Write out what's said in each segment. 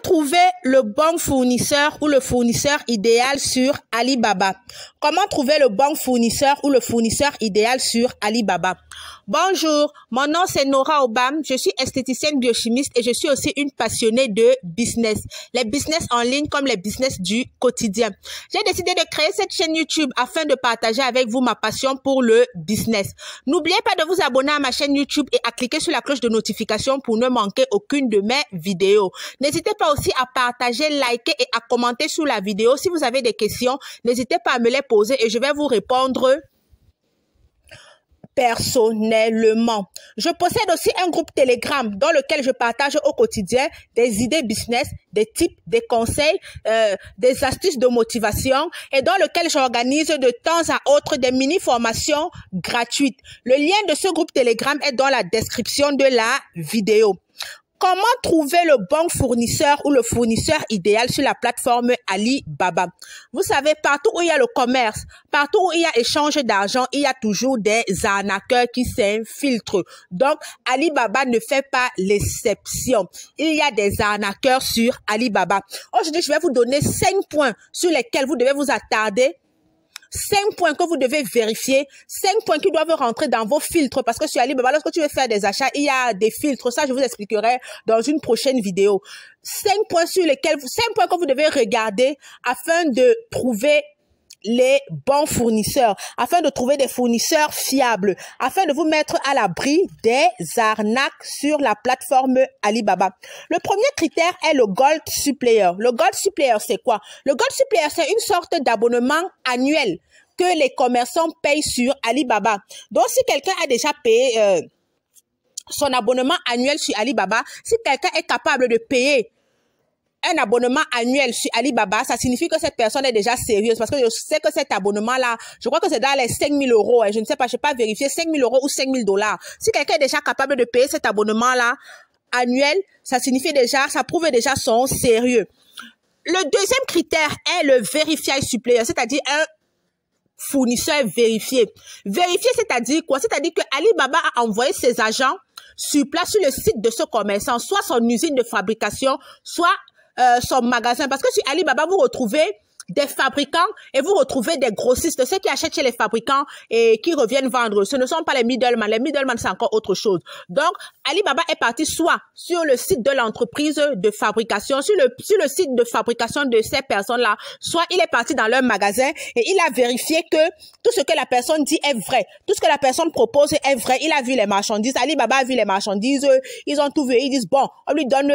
trouver le bon fournisseur ou le fournisseur idéal sur Alibaba? Comment trouver le bon fournisseur ou le fournisseur idéal sur Alibaba? Bonjour, mon nom c'est Nora Obam, je suis esthéticienne biochimiste et je suis aussi une passionnée de business. Les business en ligne comme les business du quotidien. J'ai décidé de créer cette chaîne YouTube afin de partager avec vous ma passion pour le business. N'oubliez pas de vous abonner à ma chaîne YouTube et à cliquer sur la cloche de notification pour ne manquer aucune de mes vidéos. N'hésitez pas aussi à partager, liker et à commenter sous la vidéo. Si vous avez des questions, n'hésitez pas à me les poser et je vais vous répondre personnellement. Je possède aussi un groupe Telegram dans lequel je partage au quotidien des idées business, des tips, des conseils, des astuces de motivation et dans lequel j'organise de temps à autre des mini-formations gratuites. Le lien de ce groupe Telegram est dans la description de la vidéo. Comment trouver le bon fournisseur ou le fournisseur idéal sur la plateforme Alibaba? Vous savez, partout où il y a le commerce, partout où il y a échange d'argent, il y a toujours des arnaqueurs qui s'infiltrent. Donc, Alibaba ne fait pas l'exception. Il y a des arnaqueurs sur Alibaba. Aujourd'hui, je vais vous donner 5 points sur lesquels vous devez vous attarder. 5 points que vous devez vérifier, 5 points qui doivent rentrer dans vos filtres parce que sur Alibaba, lorsque tu veux faire des achats, il y a des filtres. Ça, je vous expliquerai dans une prochaine vidéo. 5 points sur lesquels, 5 points que vous devez regarder afin de trouver les bons fournisseurs, afin de trouver des fournisseurs fiables, afin de vous mettre à l'abri des arnaques sur la plateforme Alibaba. Le premier critère est le Gold Supplier. Le Gold Supplier, c'est quoi? Le Gold Supplier, c'est une sorte d'abonnement annuel que les commerçants payent sur Alibaba. Donc, si quelqu'un a déjà payé son abonnement annuel sur Alibaba, si quelqu'un est capable de payer un abonnement annuel sur Alibaba, ça signifie que cette personne est déjà sérieuse parce que je sais que cet abonnement-là, je crois que c'est dans les 5 000 €. Je ne sais pas, je n'ai pas vérifié, 5 000 € ou 5 000 $. Si quelqu'un est déjà capable de payer cet abonnement-là annuel, ça signifie déjà, ça prouve déjà son sérieux. Le deuxième critère est le Verify Supplier, c'est-à-dire un fournisseur vérifié. Vérifié, c'est-à-dire quoi? C'est-à-dire que Alibaba a envoyé ses agents sur place sur le site de ce commerçant, soit son usine de fabrication, soit son magasin. Parce que sur Alibaba, vous retrouvez des fabricants et vous retrouvez des grossistes, ceux qui achètent chez les fabricants et qui reviennent vendre. Ce ne sont pas les middlemen. Les middlemen, c'est encore autre chose. Donc, Alibaba est parti soit sur le site de l'entreprise de fabrication, sur le site de fabrication de ces personnes-là, soit il est parti dans leur magasin et il a vérifié que tout ce que la personne dit est vrai. Tout ce que la personne propose est vrai. Il a vu les marchandises. Alibaba a vu les marchandises. Ils ont tout vu. Ils disent, bon, on lui donne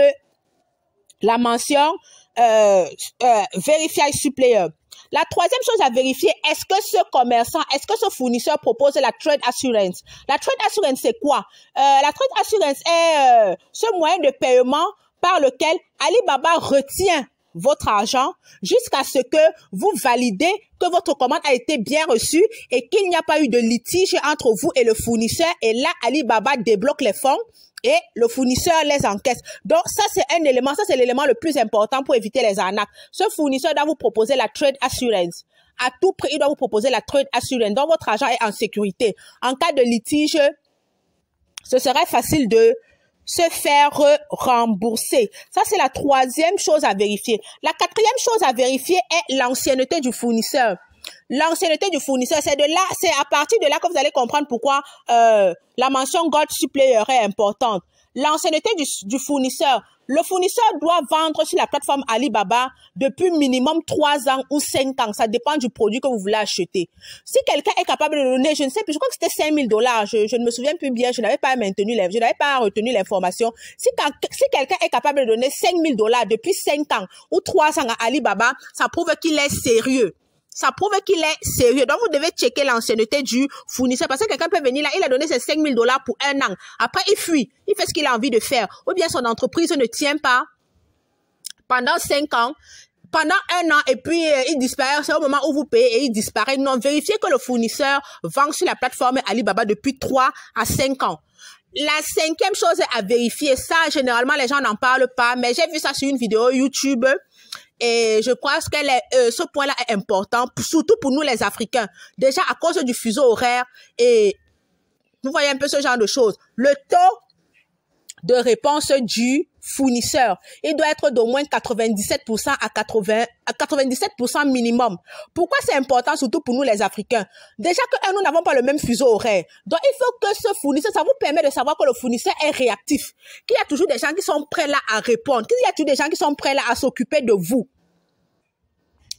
la mention Verify Supplier. La troisième chose à vérifier, est-ce que ce commerçant, est-ce que ce fournisseur propose la Trade Assurance? La Trade Assurance, c'est quoi? La Trade Assurance est ce moyen de paiement par lequel Alibaba retient votre argent jusqu'à ce que vous validez que votre commande a été bien reçue et qu'il n'y a pas eu de litige entre vous et le fournisseur. Et là, Alibaba débloque les fonds et le fournisseur les encaisse. Donc, ça, c'est un élément, ça, c'est l'élément le plus important pour éviter les arnaques. Ce fournisseur doit vous proposer la Trade Assurance. À tout prix, il doit vous proposer la Trade Assurance. Donc, votre argent est en sécurité. En cas de litige, ce serait facile de se faire rembourser. Ça, c'est la troisième chose à vérifier. La quatrième chose à vérifier est l'ancienneté du fournisseur. L'ancienneté du fournisseur, c'est à partir de là que vous allez comprendre pourquoi la mention Gold Supplier est importante. L'ancienneté du fournisseur. Le fournisseur doit vendre sur la plateforme Alibaba depuis minimum 3 ans ou 5 ans. Ça dépend du produit que vous voulez acheter. Si quelqu'un est capable de donner, je ne sais plus, je crois que c'était 5 000 $. Je ne me souviens plus bien, je n'avais pas retenu l'information. Si quelqu'un est capable de donner 5 000 $ depuis 5 ans ou 3 ans à Alibaba, ça prouve qu'il est sérieux. Ça prouve qu'il est sérieux. Donc, vous devez checker l'ancienneté du fournisseur. Parce que quelqu'un peut venir là, il a donné ses 5 000 $ pour 1 an. Après, il fuit. Il fait ce qu'il a envie de faire. Ou bien son entreprise ne tient pas pendant 5 ans. Pendant 1 an, et puis il disparaît. C'est au moment où vous payez et il disparaît. Non, vérifiez que le fournisseur vend sur la plateforme Alibaba depuis 3 à 5 ans. La cinquième chose à vérifier, ça, généralement, les gens n'en parlent pas. Mais j'ai vu ça sur une vidéo YouTube. Et je crois que ce point-là est important, surtout pour nous les Africains. Déjà à cause du fuseau horaire et vous voyez un peu ce genre de choses. Le taux de réponse du fournisseur, il doit être d'au moins 97% à 97% minimum. Pourquoi c'est important, surtout pour nous les Africains? Déjà que nous n'avons pas le même fuseau horaire. Donc, il faut que ce fournisseur, ça vous permet de savoir que le fournisseur est réactif, qu'il y a toujours des gens qui sont prêts là à répondre, qu'il y a toujours des gens qui sont prêts là à s'occuper de vous.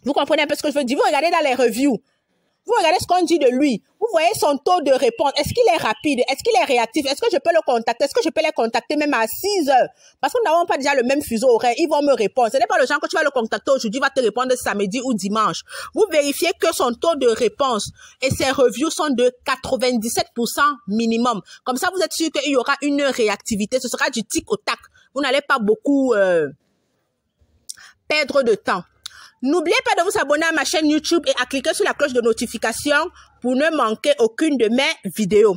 Vous comprenez un peu ce que je veux dire? Vous regardez dans les reviews. Vous regardez ce qu'on dit de lui. Vous voyez son taux de réponse. Est-ce qu'il est rapide? Est-ce qu'il est réactif? Est-ce que je peux le contacter? Est-ce que je peux les contacter même à 6 heures? Parce que nous n'avons pas déjà le même fuseau horaire. Ils vont me répondre. Ce n'est pas le genre que tu vas le contacter aujourd'hui, il va te répondre samedi ou dimanche. Vous vérifiez que son taux de réponse et ses reviews sont de 97% minimum. Comme ça, vous êtes sûr qu'il y aura une réactivité. Ce sera du tic au tac. Vous n'allez pas beaucoup perdre de temps. N'oubliez pas de vous abonner à ma chaîne YouTube et à cliquer sur la cloche de notification pour ne manquer aucune de mes vidéos.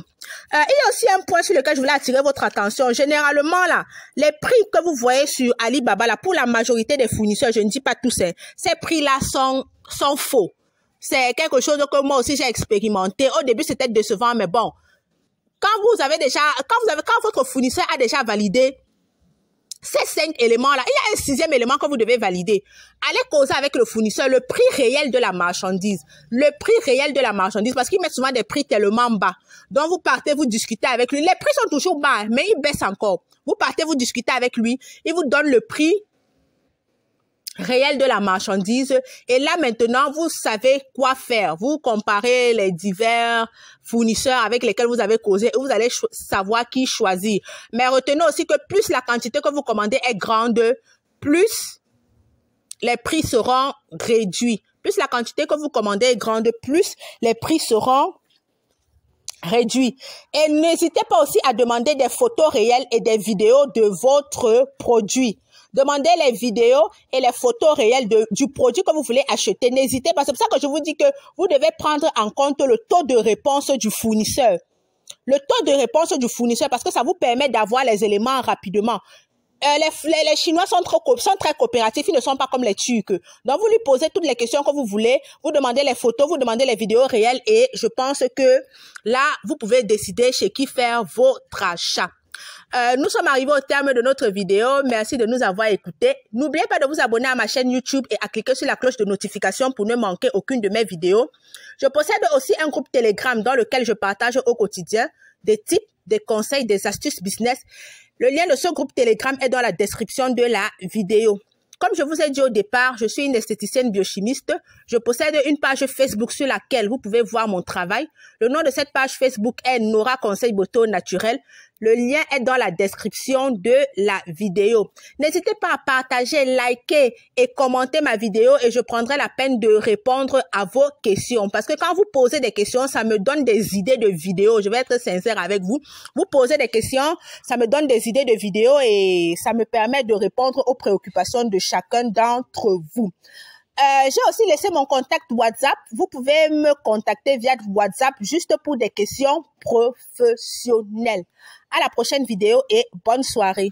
Il y a aussi un point sur lequel je voulais attirer votre attention. Généralement, là, les prix que vous voyez sur Alibaba, là, pour la majorité des fournisseurs, je ne dis pas tous, ces prix-là sont faux. C'est quelque chose que moi aussi j'ai expérimenté. Au début, c'était décevant, mais bon. Quand votre fournisseur a déjà validé ces 5 éléments-là, il y a un 6e élément que vous devez valider. Allez causer avec le fournisseur le prix réel de la marchandise. Le prix réel de la marchandise, parce qu'ils mettent souvent des prix tellement bas. Donc, vous partez, vous discutez avec lui. Les prix sont toujours bas, mais ils baissent encore. Vous partez, vous discutez avec lui. Il vous donne le prix réel de la marchandise. Et là, maintenant, vous savez quoi faire. Vous comparez les divers fournisseurs avec lesquels vous avez causé et vous allez savoir qui choisir. Mais retenez aussi que plus la quantité que vous commandez est grande, plus les prix seront réduits. Plus la quantité que vous commandez est grande, plus les prix seront réduits. Et n'hésitez pas aussi à demander des photos réelles et des vidéos de votre produit. Demandez les vidéos et les photos réelles du produit que vous voulez acheter. N'hésitez pas. C'est pour ça que je vous dis que vous devez prendre en compte le taux de réponse du fournisseur. Le taux de réponse du fournisseur, parce que ça vous permet d'avoir les éléments rapidement. Les Chinois sont très coopératifs, ils ne sont pas comme les Turcs. Donc, vous lui posez toutes les questions que vous voulez, vous demandez les photos, vous demandez les vidéos réelles et je pense que là, vous pouvez décider chez qui faire votre achat. Nous sommes arrivés au terme de notre vidéo. Merci de nous avoir écoutés. N'oubliez pas de vous abonner à ma chaîne YouTube et à cliquer sur la cloche de notification pour ne manquer aucune de mes vidéos. Je possède aussi un groupe Telegram dans lequel je partage au quotidien des tips, des conseils, des astuces business. Le lien de ce groupe Telegram est dans la description de la vidéo. Comme je vous ai dit au départ, je suis une esthéticienne biochimiste. Je possède une page Facebook sur laquelle vous pouvez voir mon travail. Le nom de cette page Facebook est Nora Conseil Beauté au Naturel. Le lien est dans la description de la vidéo. N'hésitez pas à partager, liker et commenter ma vidéo et je prendrai la peine de répondre à vos questions. Parce que quand vous posez des questions, ça me donne des idées de vidéos. Je vais être sincère avec vous. Vous posez des questions, ça me donne des idées de vidéos et ça me permet de répondre aux préoccupations de chacun d'entre vous. J'ai aussi laissé mon contact WhatsApp. Vous pouvez me contacter via WhatsApp juste pour des questions professionnelles. À la prochaine vidéo et bonne soirée.